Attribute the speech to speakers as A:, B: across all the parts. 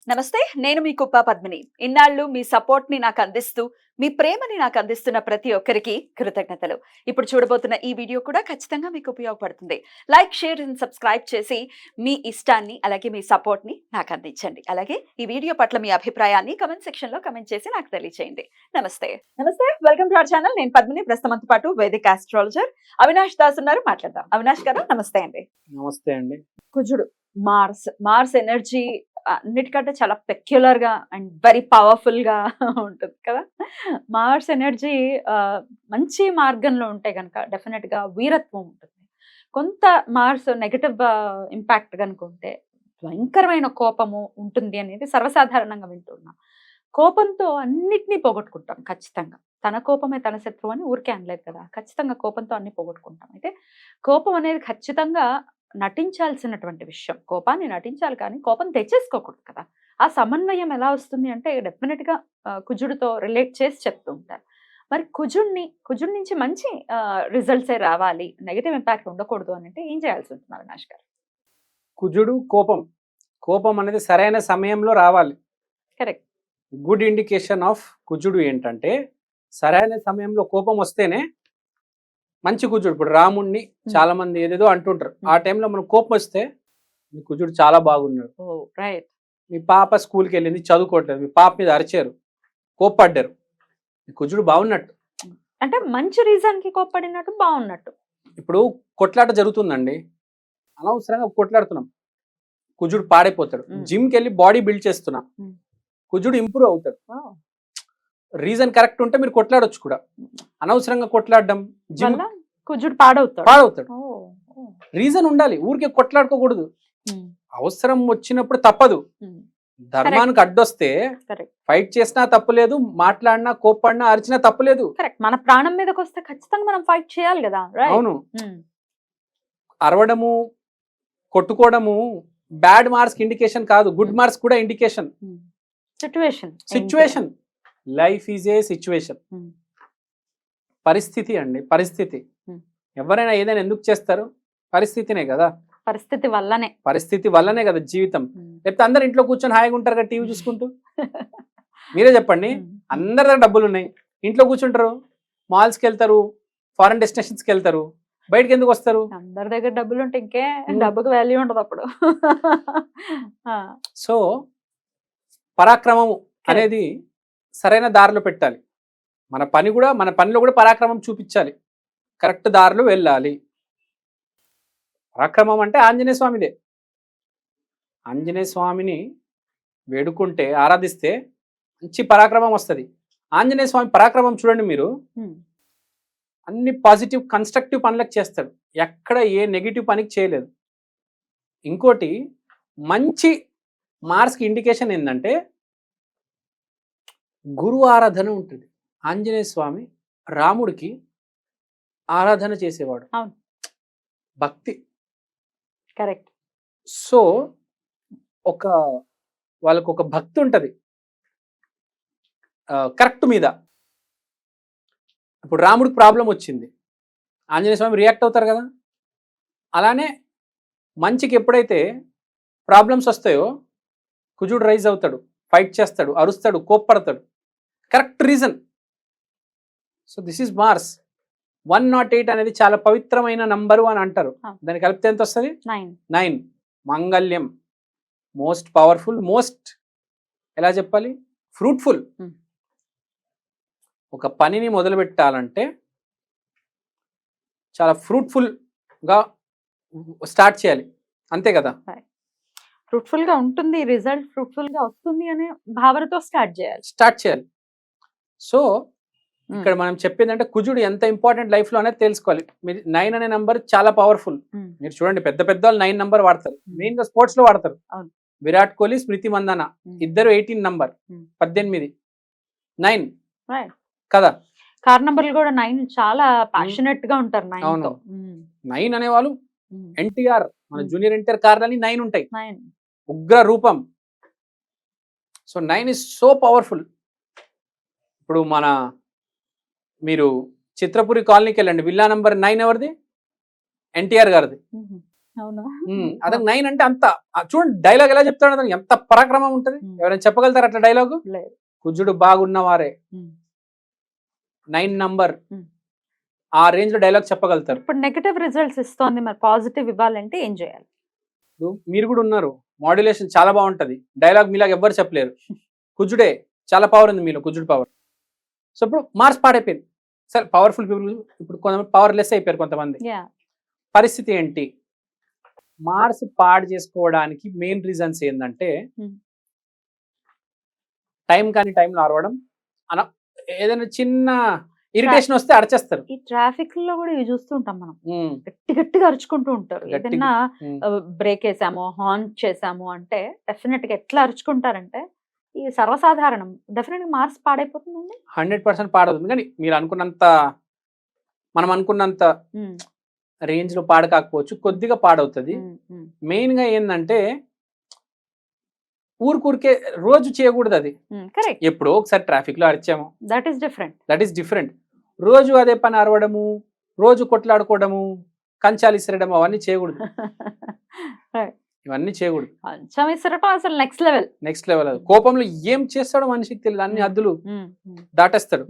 A: నమస్తే. నేను మీ కుప్ప పద్మిని. ఇన్నాళ్ళు మీ సపోర్ట్‌ని నాకందిస్తూ, మీ ప్రేమని నాకందిస్తున్న ప్రతి ఒక్కరికి కృతజ్ఞతలు. ఇప్పుడు చూడబోతున్న ఈ వీడియో కూడా ఖచ్చితంగా మీకు ఉపయోగపడుతుంది. లైక్, షేర్ అండ్ సబ్స్క్రైబ్ చేసి మీ ఇష్టాన్ని అలాగే మీ సపోర్ట్‌ని నాకందించండి. అలాగే ఈ వీడియో పట్ల మీ అభిప్రాయాన్ని కామెంట్ సెక్షన్‌లో కామెంట్ చేసి నాకు తెలియజేయండి. నమస్తే. నమస్తే. Welcome to our channel. నేను పద్మిని. ప్రస్తుతంతో పాటు వేదిక్ ఆస్ట్రాలజర్ అవినాష్ దాస్ ఉన్నారు. మాట్లాడదాం. అవినాష్ గారు నమస్తే అండి.
B: నమస్తే అండి.
A: కుజుడు, మార్స్ ఎనర్జీ అన్నిటికంటే చాలా పెక్యులర్ గా అండ్ వెరీ పవర్ఫుల్ గా ఉంటుంది కదా. మార్స్ ఎనర్జీ మంచి మార్గంలో ఉంటే కనుక డెఫినెట్ గా వీరత్వం ఉంటుంది. కొంత మార్స్ నెగటివ్ ఇంపాక్ట్ కనుకుంటే భయంకరమైన కోపము ఉంటుంది అనేది సర్వసాధారణంగా వింటున్నాం. కోపంతో అన్నిటినీ పోగొట్టుకుంటాం ఖచ్చితంగా. తన కోపమే తన శత్రువు అని ఊరికే అనలేదు కదా. ఖచ్చితంగా కోపంతో అన్ని పోగొట్టుకుంటాం. అయితే కోపం అనేది ఖచ్చితంగా నటించాల్సినటువంటి విషయం. కోపాన్ని నటించాలి కానీ కోపం తెచ్చేసుకోకూడదు కదా. ఆ సమన్వయం ఎలా వస్తుంది అంటే డెఫినెట్‌గా కుజుడితో రిలేట్ చేసి చెప్తూ ఉంటారు. మరి కుజుడి నుంచి మంచి రిజల్ట్సే రావాలి, నెగెటివ్ ఇంపాక్ట్ ఉండకూడదు అనంటే ఏం చేయాల్సి ఉంటుంది అవినాష్ గారు?
B: కుజుడు కోపం అనేది సరైన సమయంలో రావాలి.
A: కరెక్ట్.
B: గుడ్ ఇండికేషన్ ఆఫ్ కుజుడు ఏంటంటే సరైన సమయంలో కోపం వస్తేనే మంచి కుజుడు. ఇప్పుడు రాముణ్ణి చాలా మంది ఏదేదో అంటుంటారు. ఆ టైంలో మనం కోపం వస్తే మీ కుజుడు చాలా బాగున్నాడు.
A: రైట్.
B: మీ పాప స్కూల్కి వెళ్ళింది, చదువుకోవట్లేదు, మీ పాప మీద అరిచారు, కోప్పడ్డారు, మీ కుజుడు బాగున్నట్టు.
A: అంటే మంచి రీజన్ కి కోప్పడినట్టు బాగున్నట్టు.
B: ఇప్పుడు కొట్లాట జరుగుతుందండి, అనవసరంగా కొట్లాడుతున్నాం, కుజుడు పాడైపోతాడు. జిమ్కి వెళ్ళి బాడీ బిల్డ్ చేస్తున్నా, కుజుడు ఇంప్రూవ్ అవుతాడు. రీజన్ కరెక్ట్ ఉంటే మీరు కొట్లాడొచ్చు కూడా. అనవసరంగా కొట్లాడడం జిమ్
A: కుజుడు పాడవుతాడు.
B: రీజన్ ఉండాలి, ఊరికే కొట్లాడుకోకూడదు. అవసరం వచ్చినప్పుడు తప్పదు. ధర్మానికి అడ్డొస్తే ఫైట్ చేసినా తప్పులేదు, మాట్లాడినా కోప్పడినా అరిచినా తప్పులేదు.
A: మన ప్రాణం మీదకి వస్తే ఖచ్చితంగా మనం ఫైట్ చేయాలి కదా.
B: అవును. అరవడము, కొట్టుకోవడము బ్యాడ్ మార్క్స్ ఇండికేషన్ కాదు, గుడ్ మార్క్స్ కూడా indication. Situation life is a situation. పరిస్థితి అండి, పరిస్థితి. ఎవరైనా ఏదైనా ఎందుకు చేస్తారు? పరిస్థితినే కదా. పరిస్థితి వల్లనే కదా జీవితం. లేకపోతే అందరు ఇంట్లో కూర్చొని హాయిగా ఉంటారు కదా టీవీ చూసుకుంటూ. మీరే చెప్పండి. అందరి దగ్గర డబ్బులు ఉన్నాయి, ఇంట్లో కూర్చుంటారు, మాల్స్కి వెళ్తారు, ఫారెన్ డెస్టినేషన్స్కి వెళ్తారు, బయటకి ఎందుకు వస్తారు?
A: అందరి దగ్గర డబ్బులు ఉంటే ఇంకే డబ్బుకి వాల్యూ ఉండదు అప్పుడు.
B: సో పరాక్రమము అనేది సరైన దారిలో పెట్టాలి. మన పనిలో కూడా పరాక్రమం చూపించాలి, కరెక్ట్ దారిలో వెళ్ళాలి. పరాక్రమం అంటే ఆంజనేయ స్వామిదే. ఆంజనేయ స్వామిని వేడుకుంటే, ఆరాధిస్తే మంచి పరాక్రమం వస్తుంది. ఆంజనేయ స్వామి పరాక్రమం చూడండి మీరు, అన్ని పాజిటివ్ కన్స్ట్రక్టివ్ పనులకు చేస్తాడు, ఎక్కడ ఏ నెగిటివ్ పనికి చేయలేదు. ఇంకోటి మంచి మార్క్స్కి ఇండికేషన్ ఏంటంటే గురు ఆరాధన ఉంటుంది. ఆంజనేయ స్వామి రాముడికి ఆరాధన చేసేవాడు, భక్తి.
A: కరెక్ట్.
B: సో వాళ్ళకు ఒక భక్తి ఉంటుంది కరెక్ట్ మీద. ఇప్పుడు రాముడికి ప్రాబ్లం వచ్చింది, ఆంజనేయ స్వామి రియాక్ట్ అవుతారు కదా. అలానే మంచికి ఎప్పుడైతే ప్రాబ్లమ్స్ వస్తాయో కుజుడు రైజ్ అవుతాడు, ఫైట్ చేస్తాడు, అరుస్తాడు, కోప్పడతాడు. Correct reason. So this is Mars. 108 అనేది చాలా పవిత్రమైన నంబరు అని అంటారు. దాన్ని కలిపితే ఎంత వస్తుంది? 9. మంగళ్యం, మోస్ట్ పవర్ఫుల్, మోస్ట్ ఎలా చెప్పాలి, ఫ్రూట్ఫుల్. ఒక పనిని మొదలు పెట్టాలంటే చాలా ఫ్రూట్ఫుల్గా స్టార్ట్ చేయాలి, అంతే కదా.
A: ఫ్రూట్ఫుల్ గా ఉంటుంది, రిజల్ట్ ఫ్రూట్ఫుల్ గా వస్తుంది అనే భావనతో స్టార్ట్ చేయాలి.
B: సో ఇక్కడ మనం చెప్పేది అంటే కుజుడు ఎంత ఇంపార్టెంట్ లైఫ్ లో అనేది తెలుసుకోవాలి. మీరు 9 అనే నంబర్ చాలా పవర్ఫుల్. మీరు చూడండి, పెద్ద వాళ్ళు 9 నంబర్ వాడతారు, మెయిన్ గా స్పోర్ట్స్ లో వాడతారు. విరాట్ కోహ్లీ, స్మృతి మందాన ఇద్దరు 18 నంబర్, 18, 9 కదా.
A: కార్ నంబర్లు కూడా 9 చాలా ప్యాషనెట్ గా ఉంటారు.
B: 9 అనేవాళ్ళు ఎన్టీఆర్, మన జూనియర్ ఎన్టీఆర్ కార్లని 9 ఉంటాయి, ఉగ్ర రూపం. So 9 is so powerful. ఇప్పుడు మీరు చిత్రపురి కాలనీకి వెళ్ళండి, విల్లా నంబర్ 9 ఎవరిది? ఎన్టీఆర్ గారిది.
A: అవునా
B: అతను 9 అంటే అంత చూడండి డైలాగ్ ఎలా చెప్తాడు అతను, ఎంత పరాక్రమం ఉంటది. ఎవరైనా చెప్పగలుగుతారు అట్లా డైలాగు?
A: లేదు.
B: కుజుడు బాగున్నవారే 9 నంబర్ ఆ రేంజ్ లో డైలాగ్ చెప్పగలుగుతారు.
A: ఇప్పుడు నెగటివ్ రిజల్ట్స్ ఇస్తోంది, మరి పాజిటివ్ ఇవ్వాలంటే ఏం చేయాలి?
B: ఇప్పుడు మీరు కూడా ఉన్నారు, మాడ్యులేషన్ చాలా బాగుంటది, డైలాగ్ మీలాగా ఎవ్వరు చెప్పలేరు. కుజుడే చాలా పవర్ ఉంది మీలో, కుజుడు పవర్. సో ఇప్పుడు మార్స్ పాడైపోయింది. సరే పవర్ఫుల్ పీపుల్ ఇప్పుడు కొంతమంది పవర్ లెస్ అయిపోయారు కొంతమంది. పరిస్థితి ఏంటి? మార్స్ పాడు చేసుకోవడానికి మెయిన్ రీజన్స్ ఏంటంటే టైం కానీ టైంలో అరవడం, అన ఏదైనా చిన్న ఇరిటేషన్ వస్తే అరచేస్తారు.
A: ఈ ట్రాఫిక్ లో కూడా ఇవి చూస్తుంటాం మనం, గట్టి గట్టిగా అరుచుకుంటూ ఉంటారు. ఏదైనా బ్రేక్ వేసాము, హార్న్ చేసాము అంటే డెఫినెట్ గా ఎట్లా అరుచుకుంటారంటే ఈ సర్వసాధారణం. డెఫినెట్ గా మార్క్స్ పాడైపోతుందండి.
B: 100% పాడవుతుంది. కానీ మీరు అనుకున్నంత, మనం అనుకున్నంత రేంజ్ లో పాడు కాకపోవచ్చు, కొద్దిగా పాడవుతుంది. మెయిన్ గా ఏంటంటే ఊరికే రోజు చేయకూడదు అది. ఎప్పుడో ఒకసారి ట్రాఫిక్ లో అరిచాము,
A: దట్ ఈస్ డిఫరెంట్.
B: రోజు అదే పని అరవడము, రోజు కొట్లాడుకోవడము, కంచాలు ఇసరడం అవన్నీ చేయకూడదు. ఇవన్నీ చేయకూడదు.
A: కంచం ఇసరటం అసలు నెక్స్ట్ లెవెల్.
B: కోపంలో ఏం చేస్తాడో మనిషికి తెలియదు, అన్ని హద్దులు దాటేస్తాడు.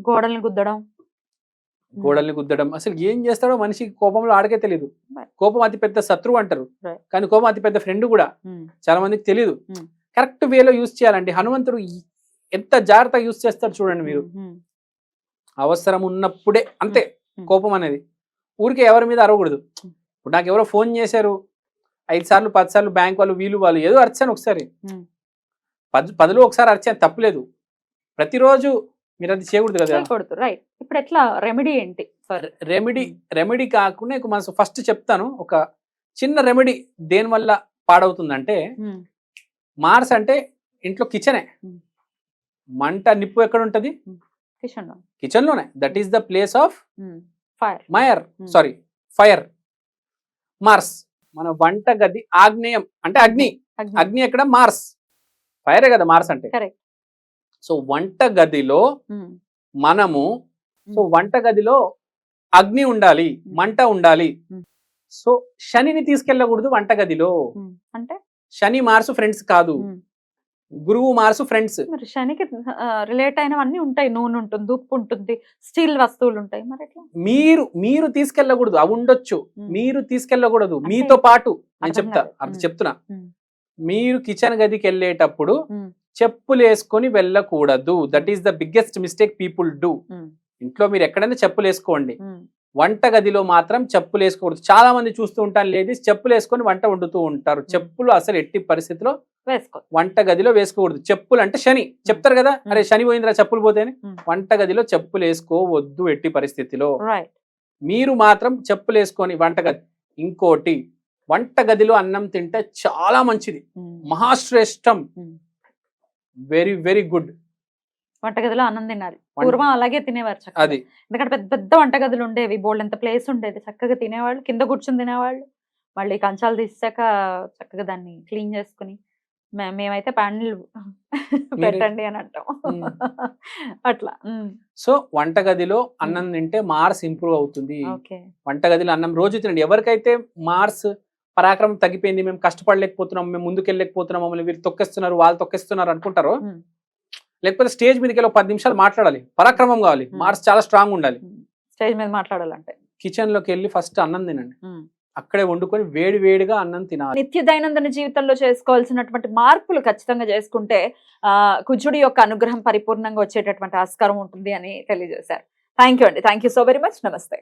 A: గోడల్ని
B: గుద్దడం అసలు ఏం చేస్తాడో మనిషికి కోపంలో ఆడకే తెలియదు. కోపం అతి పెద్ద శత్రువు అంటారు, కానీ కోపం అతి పెద్ద ఫ్రెండ్ కూడా చాలా మందికి తెలియదు. కరెక్ట్ వేలో యూజ్ చేయాలండి. హనుమంతుడు ఎంత జాగ్రత్తగా యూజ్ చేస్తాడు చూడండి మీరు. అవసరం ఉన్నప్పుడే అంతే కోపం అనేది. ఊరికే ఎవరి మీద అరవకూడదు. ఇప్పుడు నాకు ఎవరో ఫోన్ చేశారు 5 సార్లు 10 సార్లు, బ్యాంక్ వాళ్ళు ఏదో అరిచాను ఒకసారి, 10లో ఒకసారి అరిచాను, తప్పులేదు. ప్రతిరోజు మీరు అది చేయకూడదు కదా.
A: రైట్. ఇప్పుడు ఎట్లా రెమెడీ ఏంటి?
B: రెమెడీ కాకుండా మనం ఫస్ట్ చెప్తాను ఒక చిన్న రెమెడీ. దేని వల్ల పాడవుతుందంటే, మార్స్ అంటే ఇంట్లో కిచెనే. మంట నిప్పు ఎక్కడ ఉంటది? కిచెన్ లోనే. That is the place of fire. Mars మన వంట గది. ఆగ్నేయం అంటే అగ్ని ఎక్కడ? మార్స్. ఫైరే కదా మార్స్ అంటే. సో వంట గదిలో మనము, వంట గదిలో అగ్ని ఉండాలి, మంట ఉండాలి. సో శనిని తీసుకెళ్ళకూడదు వంట గదిలో. అంటే శని మార్సు ఫ్రెండ్స్ కాదు, గురువు మార్సు ఫ్రెండ్స్.
A: మరి శనికి రిలేట్ అయినవన్నీ ఉంటాయి. నూనె ఉంటుంది, ఉప్పు ఉంటుంది, స్టీల్ వస్తువులు ఉంటాయి. మరి ఎట్లా?
B: మీరు తీసుకెళ్ళకూడదు. అవి ఉండొచ్చు, మీరు తీసుకెళ్ళకూడదు మీతో పాటు. నేను చెప్తున్నా, మీరు కిచెన్ గదికి వెళ్ళేటప్పుడు చెప్పులు వేసుకొని వెళ్ళకూడదు. That is the biggest mistake people do. ఇంట్లో మీరు ఎక్కడైనా చెప్పులు వేసుకోండి, వంట గదిలో మాత్రం చెప్పులు వేసుకోకూడదు. చాలా మంది చూస్తూ ఉంటాను, లేడీస్ చెప్పులు వేసుకొని వంట వండుతూ ఉంటారు. చెప్పులు అసలు ఎట్టి పరిస్థితిలో వంట గదిలో వేసుకోకూడదు. చెప్పులు అంటే శని చెప్తారు కదా, అరే శని పోయిందిరా చెప్పులు పోతేనే. వంట గదిలో చెప్పులు వేసుకోవద్దు ఎట్టి పరిస్థితిలో. మీరు మాత్రం చెప్పులు వేసుకొని వంటగది. ఇంకోటి, వంట గదిలో అన్నం తింటే చాలా మంచిది, మహాశ్రేష్టం, వెరీ వెరీ గుడ్.
A: వంటగదిలో అన్నం తినాలి. పూర్వం అలాగే తినేవారు చక్కగా.
B: అది
A: ఎందుకంటే పెద్ద పెద్ద వంటగదులు ఉండేవి, బోల్డ్ ఎంత ప్లేస్ ఉండేది, చక్కగా తినేవాళ్ళు, కింద కూర్చొని తినేవాళ్ళు. మళ్ళీ కంచాలు తీసాక చక్కగా దాన్ని క్లీన్ చేసుకుని, మేమైతే ప్యాన్లు పెట్టండి అని అంటాం అట్లా.
B: సో వంటగదిలో అన్నం తింటే మార్స్ ఇంప్రూవ్ అవుతుంది. వంటగదిలో అన్నం రోజు తినండి. ఎవరికైతే మార్స్ పరాక్రమం తగ్గిపోయింది, మేము కష్టపడలేకపోతున్నాం, మేము ముందుకెళ్ళలేకపోతున్నాం, మమ్మల్ని వీరు తొక్కేస్తున్నారు, వాళ్ళు తొక్కేస్తున్నారు అనుకుంటారో, లేకపోతే స్టేజ్ మీదకి వెళ్ళి 10 నిమిషాలు మాట్లాడాలి, పరాక్రమం కావాలి, మార్స్ చాలా స్ట్రాంగ్ ఉండాలి.
A: స్టేజ్ మీద మాట్లాడాలంటే
B: కిచెన్ లోకి వెళ్ళి ఫస్ట్ అన్నం తినండి, అక్కడే వండుకొని వేడి వేడిగా అన్నం తినాలి.
A: నిత్య దైనందిన జీవితంలో చేసుకోవాల్సినటువంటి మార్పులు ఖచ్చితంగా చేసుకుంటే కుజుడి యొక్క అనుగ్రహం పరిపూర్ణంగా వచ్చేటటువంటి ఆస్కారం ఉంటుంది అని తెలియజేశారు. థ్యాంక్ యూ అండి. Thank you so very much. నమస్తే.